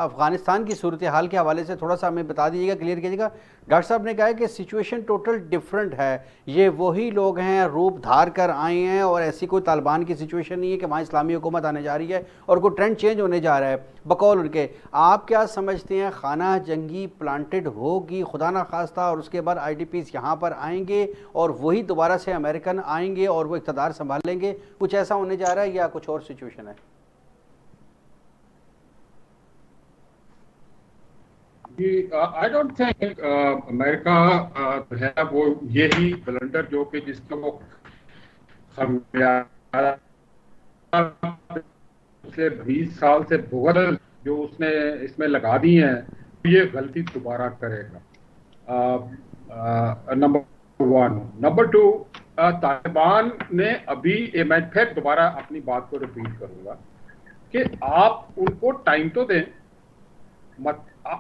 अफ़गानिस्तान की सूरत हाल के हवाले से थोड़ा सा हमें बता दीजिएगा, क्लियर कीजिएगा। डॉक्टर साहब ने कहा है कि सिचुएशन टोटल डिफरेंट है, ये वही लोग हैं रूप धार कर आए हैं और ऐसी कोई तालिबान की सिचुएशन नहीं है कि वहाँ इस्लामी हुकूमत आने जा रही है और कोई ट्रेंड चेंज होने जा रहा है बकौल उनके। आप क्या समझते हैं, खाना जंगी प्लांटेड होगी खुदा ना खास्ता और उसके बाद IDPs यहाँ पर आएंगे और वही दोबारा से अमेरिकन आएंगे और वो इक़्तिदार संभालेंगे? कुछ ऐसा होने जा रहा है या कुछ और सिचुएशन है? आई डोंट थिंक अमेरिका है वो यही ब्लंडर जो कि जिसको वो पिछले 20 साल से भुगत जो उसने इसमें लगा दी है, ये गलती दोबारा करेगा। नंबर 1। नंबर 2, तालिबान ने अभी, मैं फिर दोबारा अपनी बात को रिपीट करूंगा कि आप उनको टाइम तो दें। मत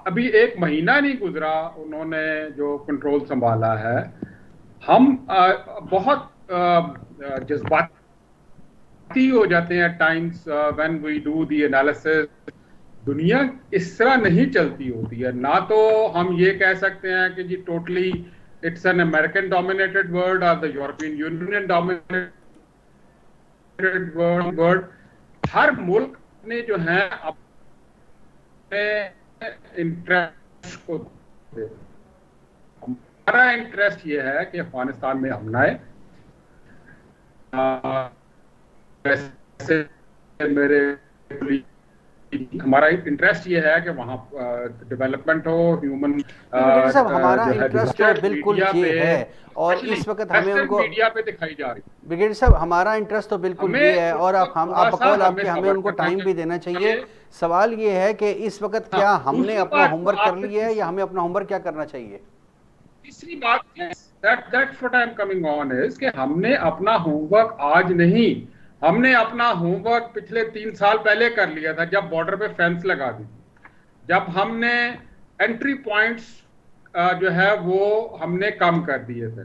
अभी 1 महीना नहीं गुजरा उन्होंने जो कंट्रोल संभाला है। हम बहुत जज्बाती हो जाते हैं times when we do the analysis. दुनिया इस तरह नहीं चलती होती है। ना तो हम ये कह सकते हैं कि जी totally it's an American dominated world और the European Union dominated world. हर मुल्क ने जो है अपने इंटरेस्ट को दे। हमारा इंटरेस्ट ये है कि अफगानिस्तान में हम आए। मेरे हमारा इंटरेस्ट ये है कि वहाँ डेवलपमेंट हो, ह्यूमन। साहब, हमारा इंटरेस्ट तो बिल्कुल ये है और इस वक्त हमें उनको मीडिया पे दिखाई जा रही। ब्रिगेडियर साहब, हमारा इंटरेस्ट तो बिल्कुल ये है और आप बकौल आपके हमें उनको टाइम भी देना चाहिए। सवाल ये है कि इस वक्त क्या हमने अपना होमवर्क कर लिया है या हमें अपना होमवर्क क्या करना चाहिए? तीसरी बात that's what I'm coming on is कि हमने अपना होमवर्क आज नहीं, हमने अपना होमवर्क पिछले 3 साल पहले कर लिया था, जब बॉर्डर पे फेंस लगा दी, जब हमने एंट्री पॉइंट्स जो है वो हमने कम कर दिए थे।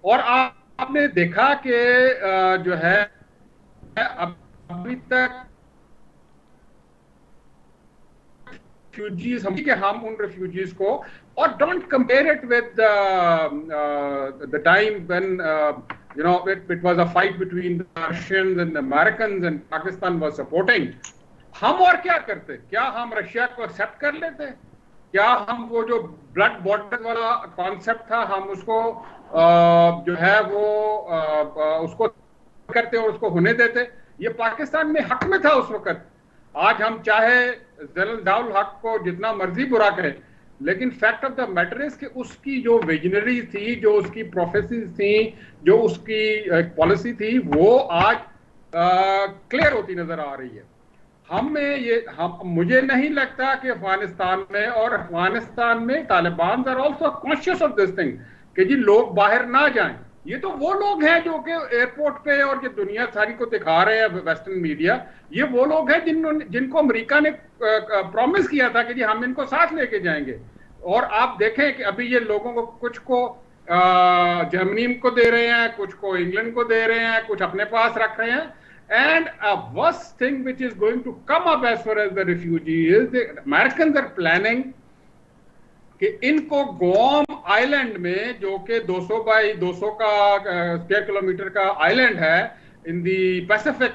और आपने देखा कि जो है अभी तक रिफ्यूजीज हम उन रिफ्यूजीज को, और don't compare it with the time when you know it was a fight between the Russians and the Americans and Pakistan was supporting। हम और क्या करते? क्या हम रशिया को एक्सेप्ट कर लेते? क्या हम वो जो ब्लड बॉर्डर वाला कॉन्सेप्ट था हम उसको जो है वो उसको करते और उसको होने देते? ये पाकिस्तान में हक में था उस वक्त। आज हम चाहे जनरल ज़ियाउल हक को जितना मर्जी बुरा करें, लेकिन fact of the matter is कि उसकी जो विजनरी थी, जो उसकी प्रोफेसीज थी, जो उसकी पॉलिसी थी, वो आज क्लियर होती नजर आ रही है। मुझे नहीं लगता कि अफगानिस्तान में, और अफगानिस्तान में Taliban are also conscious of this thing कि जी लोग बाहर ना जाएं। ये तो वो लोग हैं जो कि एयरपोर्ट पे और जो दुनिया सारी को दिखा रहे हैं वेस्टर्न मीडिया, ये वो लोग हैं जिनको अमेरिका ने प्रॉमिस किया था कि जी हम इनको साथ लेके जाएंगे। और आप देखें कि अभी ये लोगों को, कुछ को जर्मनी को दे रहे हैं, कुछ को इंग्लैंड को दे रहे हैं, कुछ अपने पास रख रहे हैं। And a worst thing which is going to come up as far as the refugee is the Americans are planning कि इनको गुआम आइलैंड में, जो कि 200 बाई 200 का स्क्वायर किलोमीटर का आइलैंड है इन दी पैसिफिक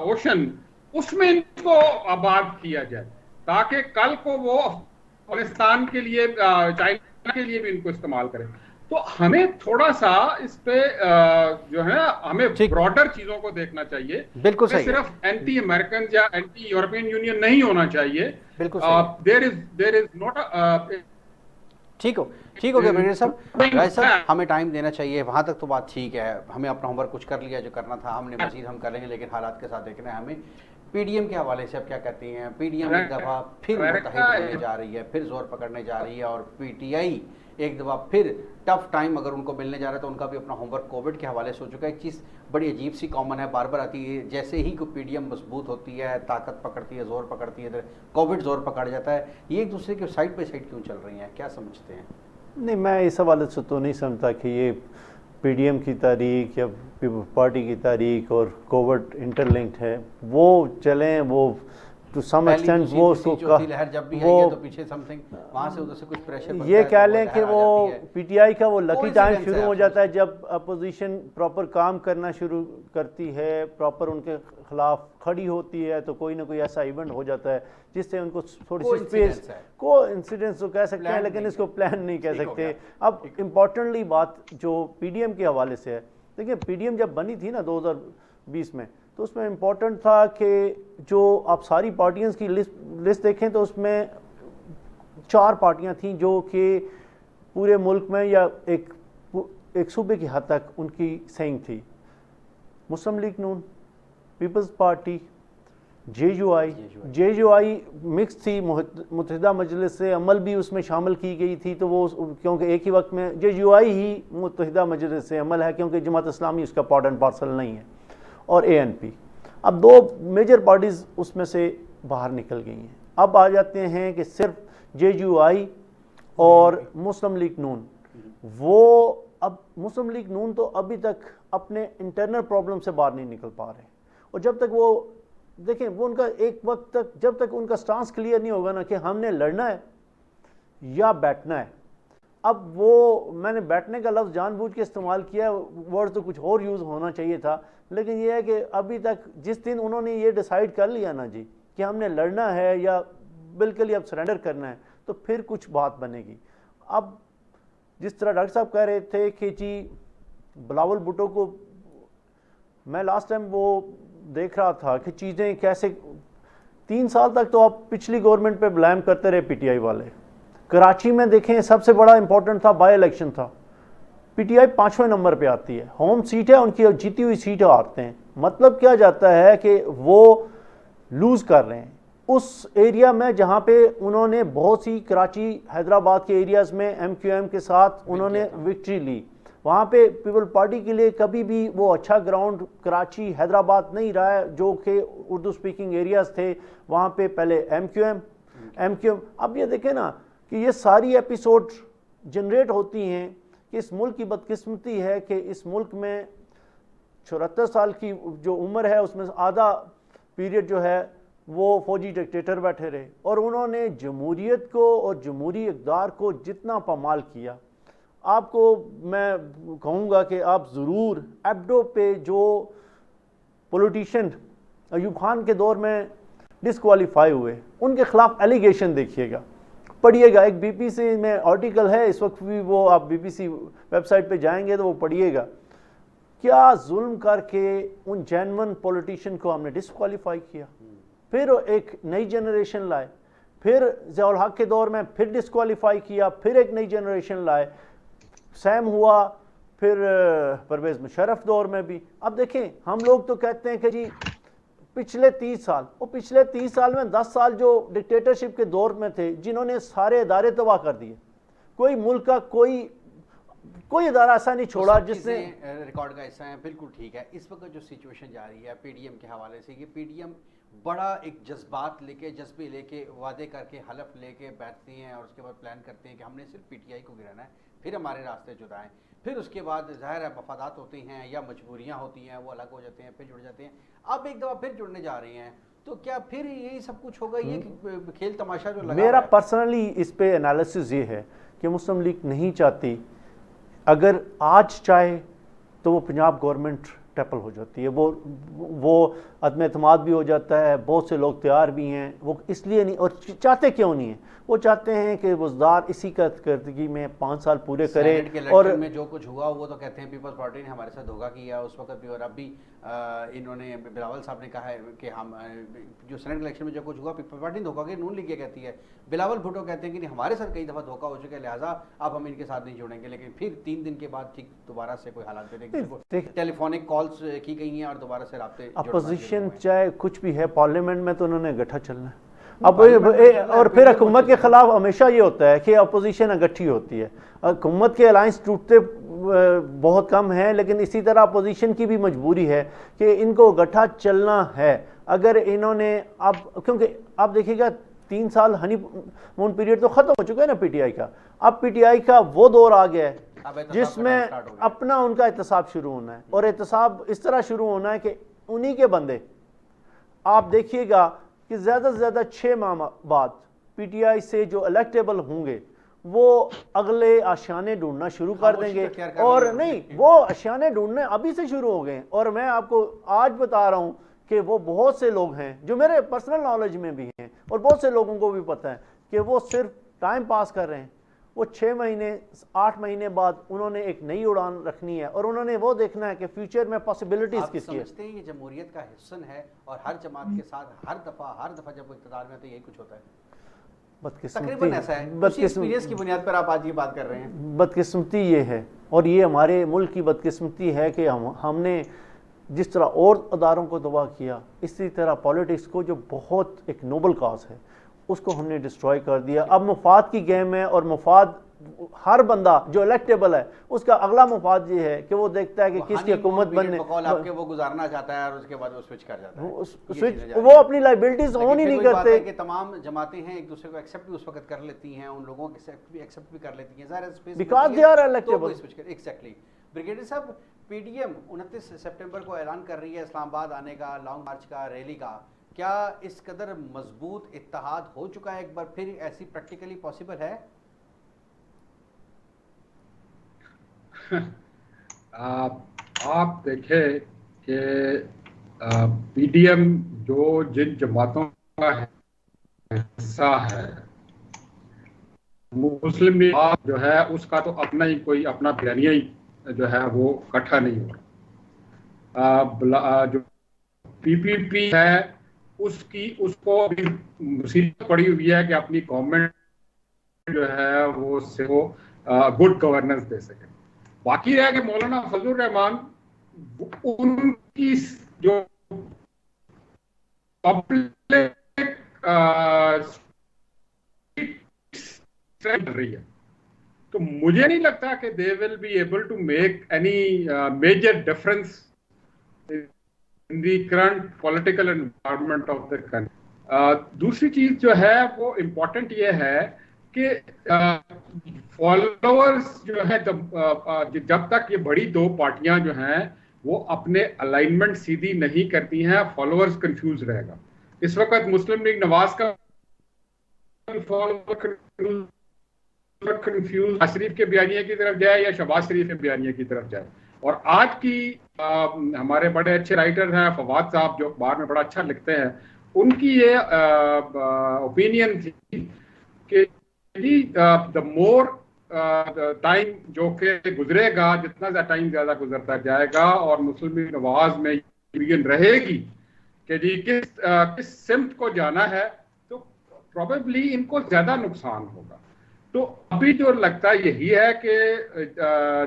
ओशन, उसमें इनको आबाद किया जाए ताकि कल को वो अफगानिस्तान के लिए, चाइना के लिए भी इनको इस्तेमाल करें। तो हमें थोड़ा सा इस पे जो है हमें ब्रॉडर चीजों को देखना चाहिए। बिल्कुल सही, सिर्फ एंटी अमेरिकन या एंटी यूरोपियन यूनियन नहीं होना चाहिए। बिल्कुल देयर इज नॉट ठीक हो गया ब्रिगेडियर साहब। राय साहब, हमें टाइम देना चाहिए, वहाँ तक तो बात ठीक है, हमें अपना होमवर्क कुछ कर लिया जो करना था हमने, मजीद हम करेंगे, लेकिन हालात के साथ देखना है हमें। पीडीएम के हवाले से अब क्या कहती हैं? पीडीएम एक दफ़ा फिर मुतहिद होने जा रही है, फिर जोर पकड़ने जा रही है, और पीटीआई एक दफ़ा फिर टफ टाइम अगर उनको मिलने जा रहा है तो उनका भी अपना होमवर्क कोविड के हवाले से हो चुका है। एक चीज़ बड़ी अजीब सी कॉमन है, बार बार आती है, जैसे ही कोई पीडीएम मजबूत होती है, ताकत पकड़ती है, जोर पकड़ती है, इधर कोविड जोर पकड़ जाता है। ये एक दूसरे के साइड बाई साइड क्यों चल रही हैं, क्या समझते हैं? नहीं, मैं इस हवाले से तो नहीं समझता कि ये पीडीएम की तारीख या पीपल्स पार्टी की तारीख और कोविड इंटरलिंक्ड है। वो चलें, वो टू सम एक्सटेंट वो लहर जब भी आई है तो पीछे समथिंग वहां से उधर से कुछ प्रेशर ये कह लें कि वो पीटीआई का वो लकी टाइम शुरू हो जाता है जब अपोजिशन प्रॉपर काम करना शुरू करती है, प्रॉपर उनके खिलाफ खड़ी होती है, तो कोई ना कोई ऐसा इवेंट हो जाता है जिससे उनको थोड़ी सी स्पेस को इंसिडेंस तो कह सकते हैं, लेकिन इसको प्लान नहीं कह सकते। अब इम्पोर्टेंटली बात जो पीडीएम के हवाले से है, देखिए पीडीएम जब बनी थी ना 2020 में, तो उसमें इम्पोर्टेंट था कि जो आप सारी पार्टियों की लिस्ट देखें तो उसमें 4 पार्टियां थीं जो कि पूरे मुल्क में या एक सूबे की हद तक उनकी सही थी। मुस्लिम लीग नून, पीपल्स पार्टी, जेयूआई मिक्स थी, मुत्तहिदा मजलिस से अमल भी उसमें शामिल की गई थी, तो वो क्योंकि एक ही वक्त में जेयूआई ही मुत्तहिदा मजलिस से अमल है, क्योंकि जमात इस्लामी उसका पार्ट एंड पार्सल नहीं है, और एएनपी। अब 2 मेजर पार्टीज उसमें से बाहर निकल गई हैं। अब आ जाते हैं कि सिर्फ जेयूआई और मुस्लिम लीग नून, वो अब मुस्लिम लीग नून तो अभी तक अपने इंटरनल प्रॉब्लम से बाहर नहीं निकल पा रहे, और जब तक वो देखें वो उनका एक वक्त तक जब तक उनका स्टांस क्लियर नहीं होगा ना कि हमने लड़ना है या बैठना है। अब वो मैंने बैठने का लफ्ज़ जानबूझ के इस्तेमाल किया, वर्ड तो कुछ और यूज़ होना चाहिए था, लेकिन ये है कि अभी तक जिस दिन उन्होंने ये डिसाइड कर लिया ना जी कि हमने लड़ना है या बिल्कुल ही अब सरेंडर करना है, तो फिर कुछ बात बनेगी। अब जिस तरह डॉक्टर साहब कह रहे थे कि जी बिलावल भुट्टो को, मैं लास्ट टाइम वो देख रहा था कि चीज़ें कैसे 3 साल तक तो आप पिछली गवर्नमेंट पे ब्लेम करते रहे पीटीआई वाले। कराची में देखें सबसे बड़ा इंपॉर्टेंट था, बाई इलेक्शन था, पीटीआई 5वें नंबर पे आती है, होम सीट है उनकी और जीती हुई सीट हारते हैं। मतलब क्या जाता है कि वो लूज़ कर रहे हैं उस एरिया में जहाँ पे उन्होंने बहुत सी कराची हैदराबाद के एरियाज़ में एमक्यूएम के साथ उन्होंने विक्ट्री ली। वहाँ पे पीपल पार्टी के लिए कभी भी वो अच्छा ग्राउंड कराची हैदराबाद नहीं रहा है, जो कि उर्दू स्पीकिंग एरियाज़ थे वहाँ पे पहले एमक्यूएम। अब ये देखें ना कि ये सारी एपिसोड जनरेट होती हैं कि इस मुल्क की बदकिस्मती है कि इस मुल्क में 74 साल की जो उम्र है उसमें आधा पीरियड जो है वो फौजी डिक्टेटर बैठे रहे, और उन्होंने जमहूरियत को और जमहूरी इक़्तिदार को जितना पामाल किया। आपको मैं कहूँगा कि आप ज़रूर एब्डो पे जो पॉलिटिशियन अयूब खान के दौर में डिसक्वालीफाई हुए उनके ख़िलाफ़ एलिगेशन देखिएगा, पढ़िएगा। एक बीबीसी में आर्टिकल है इस वक्त भी, वो आप बीबीसी वेबसाइट पे जाएंगे तो वो पढ़िएगा, क्या जुल्म करके उन जेन्युइन पॉलिटिशियन को हमने डिसक्वालीफाई किया, फिर एक नई जनरेशन लाए, फिर ज़ियाउल हक के दौर में फिर डिसक्वालीफाई किया, फिर एक नई जनरेशन लाए, सैम हुआ, फिर परवेज़ मुशर्रफ दौर में भी। अब देखें हम लोग तो कहते हैं कि जी पिछले 30 साल, वो पिछले 30 साल में 10 साल जो डिक्टेटरशिप के दौर में थे जिन्होंने सारे इदारे तबाह कर दिए, कोई मुल्क का कोई इदारा ऐसा नहीं छोड़ा जिसने रिकॉर्ड का हिस्सा है। बिल्कुल ठीक है। इस वक्त जो सिचुएशन जा रही है पीडीएम के हवाले से, ये पीडीएम बड़ा एक जज्बे लेके वादे करके हलफ लेके बैठती हैं और उसके बाद प्लान करते हैं कि हमने सिर्फ पीटीआई को गिराना है, फिर हमारे रास्ते जुदा हैं, फिर उसके बाद ज़ाहिर है मफादात होती हैं या मजबूरियाँ होती हैं, वो अलग हो जाते हैं, फिर जुड़ जाते हैं, अब एक दफ़ा फिर जुड़ने जा रही हैं, तो क्या फिर यही सब कुछ होगा? ये खेल तमाशा जो लगा मेरा पर्सनली इस पे एनालिसिस ये है कि मुस्लिम लीग नहीं चाहती, अगर आज चाहे तो वो पंजाब गवर्नमेंट टैपल हो जाती है, वो अदम एतमाद भी हो जाता है। बहुत से लोग तैयार भी हैं, वो इसलिए नहीं, और चाहते क्यों नहीं है, वो चाहते हैं कि वज़दार इसी कारकर्दगी में 5 साल पूरे करे। और में जो कुछ हुआ वो तो कहते हैं पीपल्स पार्टी ने हमारे साथ धोखा किया उस वक्त भी, और अब भी इन्होंने बिलावल साहब ने कहा है कि हम जो सेनेट इलेक्शन में जो कुछ हुआ पीपल्स पार्टी ने धोखा किया, नून लीग कहती है, बिलावल भुट्टो कहते हैं कि नहीं हमारे साथ कई दफ़ा धोखा हो चुका है, लिहाजा अब हम इनके साथ नहीं जुड़ेंगे। लेकिन फिर 3 दिन के बाद ठीक दोबारा से कोई हालात बने, टेलीफोनिक कॉल्स की गई हैं और दोबारा से राब्ते। अपोजिशन चाहे कुछ भी है, पार्लियामेंट में तो उन्होंने इकट्ठा चलना है। अब और फिर हुकूमत के खिलाफ हमेशा ये होता है कि अपोजिशन इकट्ठी होती है। हुकूमत के अलायंस टूटते बहुत कम है, लेकिन इसी तरह अपोजिशन की भी मजबूरी है कि इनको इकट्ठा चलना है। अगर इन्होंने अब, क्योंकि आप देखिएगा 3 साल हनीमून पीरियड तो ख़त्म हो चुका है ना पीटीआई का, अब पीटीआई का वो दौर आ गया है जिसमें अपना उनका एहतसाब शुरू होना है, और एहतसाब इस तरह शुरू होना है कि उन्हीं के बंदे, आप देखिएगा कि ज़्यादा से ज़्यादा 6 माह बाद पीटीआई से जो इलेक्टेबल होंगे वो अगले आशियाने ढूंढना शुरू कर देंगे। और नहीं, वो आशियाने ढूंढने अभी से शुरू हो गए, और मैं आपको आज बता रहा हूँ कि वो बहुत से लोग हैं जो मेरे पर्सनल नॉलेज में भी हैं, और बहुत से लोगों को भी पता है कि वो सिर्फ टाइम पास कर रहे हैं। वो 6 महीने 8 महीने बाद उन्होंने एक नई उड़ान रखनी है, और उन्होंने वो देखना है कि फ्यूचर में पॉसिबिलिटीज किसकी है। समझते हैं ये जमहूरियत का हिस्सन है, और हर जमात के साथ हर दफा जब वो इक़्तिदार में तो यही कुछ होता है। तकरीबन ऐसा है, एक्सपीरियंस की बुनियाद पर आप आज ये बात कर रहे हैं। बदकिस्मती ये है, और ये हमारे मुल्क की बदकिस्मती है कि हमने जिस तरह और अदारों को तबाह किया, इसी तरह पॉलिटिक्स को, जो बहुत एक नोबल काज है, उसको हमने डिस्ट्रॉय कर दिया। अब मुफाद की गेम है, और मुफाद हर बंदा जो इलेक्टेबल है उसका अगला मुफाद ये है कि वो देखता है कि किसकी हुकूमत बनने आपके वो गुजारना चाहता है, और उसके बाद वो स्विच कर जाता है। वो अपनी लाइबिलिटीज ऑन ही नहीं करते। कि तमाम जमातें हैं एक दूसरे को एक्सेप्ट भी उस वक्त कर लेती हैं, उन लोगों को एक्सेप्ट भी कर लेती हैं, ज़ाहिर है because they are electable. Exactly. Brigadier साहब, पीडीएम 29 सितंबर को ऐलान कर रही है इस्लामाबाद आने का, लॉन्ग मार्च का, रैली का। क्या इस कदर मजबूत इत्तेहाद हो चुका है एक बार फिर, ऐसी प्रैक्टिकली पॉसिबल है? आप देखें कि पीडीएम जो जिन जमातों का हिस्सा है, मुस्लिम लीग जो है उसका तो अपना ही कोई अपना बयानिया ही जो है वो इकट्ठा नहीं हो रहा। जो पीपीपी है उसको अभी मुसीबत पड़ी हुई है कि अपनी गवर्नमेंट जो है वो गुड गवर्नेंस दे सके। बाकी रह के मौलाना फजलुर रहमान, उनकी जो पब्लिक रही है, तो मुझे नहीं लगता कि they will be able to make any major difference in the current political environment of the country. दूसरी चीज जो है वो इम्पोर्टेंट ये है कि फॉलोअर्स जो है जब तक ये बड़ी 2 पार्टियां जो हैं वो अपने अलाइनमेंट सीधी नहीं करती हैं, फॉलोअर्स कंफ्यूज रहेगा। इस वक्त मुस्लिम लीग नवाज का कंफ्यूज शरीफ के बयानिया की तरफ जाए या शहबाज शरीफ के बयानिया की तरफ जाए। और आज की हमारे बड़े अच्छे राइटर हैं फवाद साहब, जो अखबार में बड़ा अच्छा लिखते हैं, उनकी ये ओपिनियन थी कि द मोर टाइम जो कि गुजरेगा, जितना ज़्यादा टाइम ज़्यादा गुजरता जाएगा और मुस्लिम लीग नवाज में यूनियन रहेगी कि जी किस सिमत को जाना है, तो प्रोबेबली इनको ज़्यादा नुकसान होगा। तो अभी जो लगता यही है कि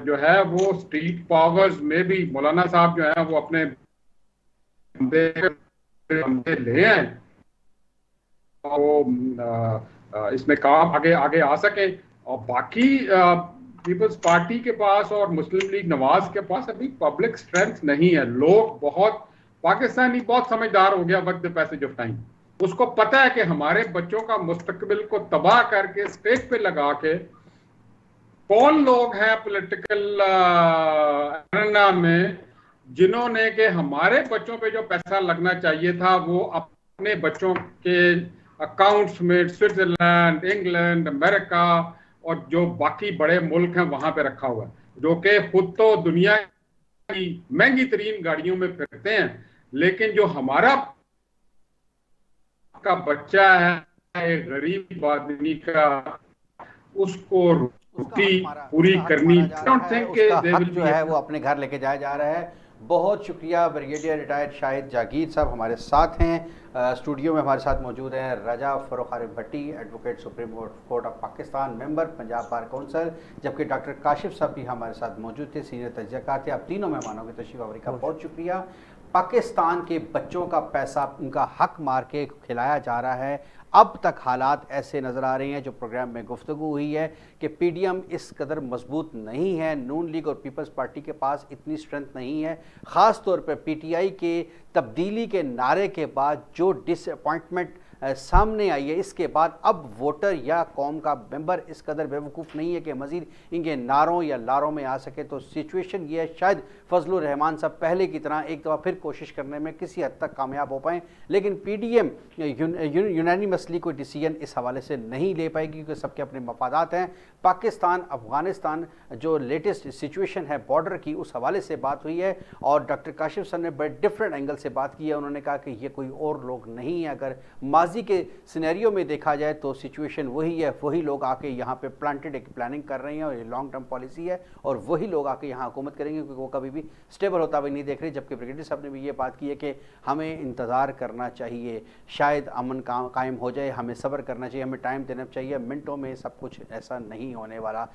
जो है वो स्ट्रीट पावर्स में भी मौलाना साहब जो है वो अपने बंदे ले आए और इसमें काम आगे आ सके। और बाकी पीपल्स पार्टी के पास और मुस्लिम लीग नवाज के पास अभी पब्लिक स्ट्रेंथ नहीं है। लोग बहुत, पाकिस्तानी बहुत समझदार हो गया वक्त द पैसेज ऑफ टाइम। उसको पता है कि हमारे बच्चों का मुस्तकबिल को तबाह करके स्टेज पे लगा के कौन लोग हैं पॉलिटिकल एरेना में जिन्होंने कि हमारे बच्चों पे जो पैसा लगना चाहिए था वो अपने बच्चों के अकाउंट्स में स्विट्जरलैंड, इंग्लैंड, अमेरिका और जो बाकी बड़े मुल्क हैं वहां पे रखा हुआ है, जो कि खुद तो दुनिया की महंगी तरीन गाड़ियों में फिरते हैं, लेकिन जो हमारा का बच्चा है, एक गरीब आदमी का, उसको उसका रोटी हक पूरी करनी, मारा जा डोंट रहा है, थिंक उसका दे हक विल जो बी। है वो अपने घर लेके जाया जा रहा है। बहुत शुक्रिया ब्रिगेडियर रिटायर्ड शाहिद जागीर साहब हमारे साथ हैं। स्टूडियो में हमारे साथ मौजूद हैं Raza Farrukh Arif Bhatti, advocate supreme court of Pakistan, member Punjab bar council, जबकि डॉक्टर काशिफ साहब भी हमारे साथ मौजूद थे, सीनियर तजज़ियाकार थे। आप तीनों मेहमानों की तशरीफ आवरी का बहुत शुक्रिया। पाकिस्तान के बच्चों का पैसा उनका हक मार के खिलाया जा रहा है। अब तक हालात ऐसे नज़र आ रहे हैं, जो प्रोग्राम में गुफ्तगू हुई है, कि पीडीएम इस कदर मजबूत नहीं है, नून लीग और पीपल्स पार्टी के पास इतनी स्ट्रेंथ नहीं है। ख़ास तौर पर पीटीआई के तब्दीली के नारे के बाद जो डिसअपॉइंटमेंट सामने आई है, इसके बाद अब वोटर या कौम का मेंबर इस कदर बेवकूफ़ नहीं है कि मज़ीद इनके नारों या लारों में आ सके। तो सिचुएशन ये है, शायद फजलुर रहमान साहब पहले की तरह एक दफ़ा फिर कोशिश करने में किसी हद तक कामयाब हो पाएँ, लेकिन पीडीएम यूनानिमसली कोई डिसीजन इस हवाले से नहीं ले पाएगी, क्योंकि सबके अपने मफादात हैं। पाकिस्तान अफगानिस्तान जो लेटेस्ट सिचुएशन है बॉर्डर की, उस हवाले से बात हुई है, और डॉक्टर काशिफ सर ने बड़े डिफरेंट एंगल से बात की है। उन्होंने कहा कि ये कोई और लोग नहीं है। अगर माजी के सिनेरियो में देखा जाए तो सिचुएशन वही है, वही लोग आके यहाँ पे प्लांटेड एक प्लानिंग कर रहे हैं, और ये लॉन्ग टर्म पॉलिसी है, और वही लोग आके यहाँ हुकूमत करेंगे, क्योंकि वो कभी भी स्टेबल होता हुआ नहीं देख रहे। जबकि ब्रिगेडियर साहब ने भी ये बात की है कि हमें इंतज़ार करना चाहिए, शायद अमन कायम हो जाए, हमें सब्र करना चाहिए, हमें टाइम देना चाहिए, मिनटों में सब कुछ ऐसा नहीं होने वाला।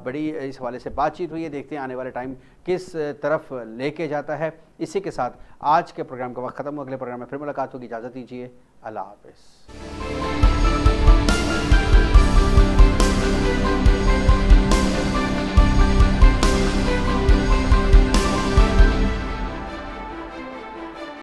बड़ी इस हवाले से बातचीत हुई है, देखते हैं आने वाले टाइम किस तरफ लेके जाता है। इसी के साथ आज के प्रोग्राम का वक्त ख़त्म हो, अगले प्रोग्राम में फिर मुलाकात होगी। इजाज़त दीजिए, अल्लाह हाफ़िज़।